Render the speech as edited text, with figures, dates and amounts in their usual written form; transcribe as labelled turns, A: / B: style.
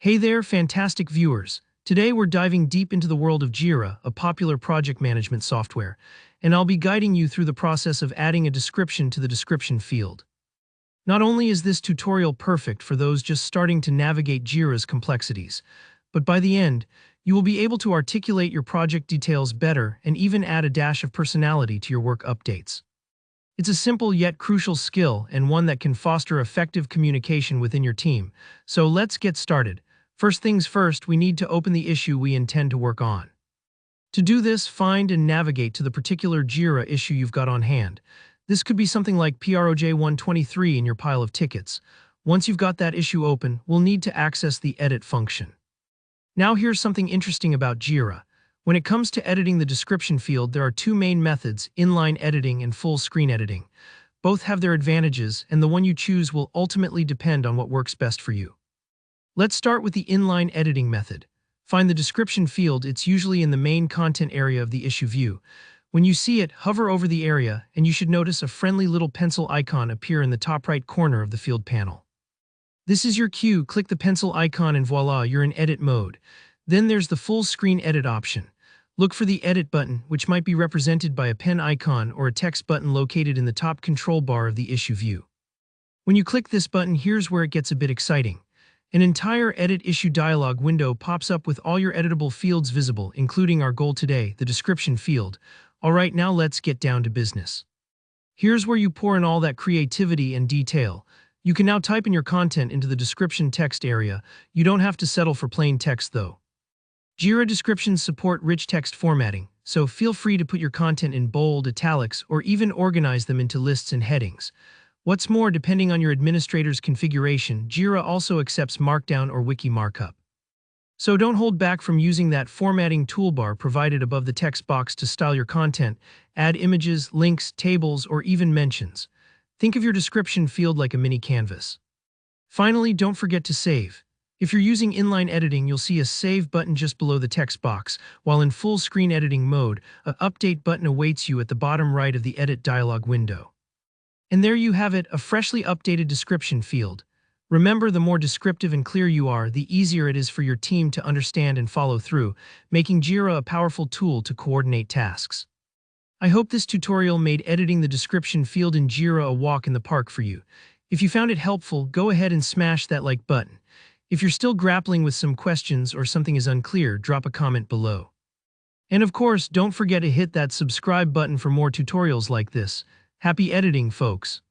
A: Hey there, fantastic viewers. Today we're diving deep into the world of Jira, a popular project management software, and I'll be guiding you through the process of adding a description to the description field. Not only is this tutorial perfect for those just starting to navigate Jira's complexities, but by the end, you will be able to articulate your project details better and even add a dash of personality to your work updates. It's a simple yet crucial skill and one that can foster effective communication within your team. So let's get started. First things first, we need to open the issue we intend to work on. To do this, find and navigate to the particular Jira issue you've got on hand. This could be something like PROJ 123 in your pile of tickets. Once you've got that issue open, we'll need to access the Edit function. Now here's something interesting about Jira. When it comes to editing the description field, there are two main methods, inline editing and full screen editing. Both have their advantages, and the one you choose will ultimately depend on what works best for you. Let's start with the inline editing method. Find the description field. It's usually in the main content area of the issue view. When you see it, hover over the area, and you should notice a friendly little pencil icon appear in the top right corner of the field panel. This is your cue. Click the pencil icon and voila, you're in edit mode. Then there's the full screen edit option. Look for the Edit button, which might be represented by a pen icon or a text button located in the top control bar of the issue view. When you click this button, here's where it gets a bit exciting. An entire Edit Issue dialog window pops up with all your editable fields visible, including our goal today, the description field. Alright, now let's get down to business. Here's where you pour in all that creativity and detail. You can now type in your content into the description text area. You don't have to settle for plain text though. Jira descriptions support rich text formatting, so feel free to put your content in bold, italics, or even organize them into lists and headings. What's more, depending on your administrator's configuration, Jira also accepts Markdown or Wiki markup. So don't hold back from using that formatting toolbar provided above the text box to style your content, add images, links, tables, or even mentions. Think of your description field like a mini canvas. Finally, don't forget to save. If you're using inline editing, you'll see a Save button just below the text box, while in full screen editing mode, an Update button awaits you at the bottom right of the Edit dialog window. And there you have it, a freshly updated description field. Remember, the more descriptive and clear you are, the easier it is for your team to understand and follow through, making Jira a powerful tool to coordinate tasks. I hope this tutorial made editing the description field in Jira a walk in the park for you. If you found it helpful, go ahead and smash that like button. If you're still grappling with some questions or something is unclear, drop a comment below. And of course, don't forget to hit that subscribe button for more tutorials like this. Happy editing, folks!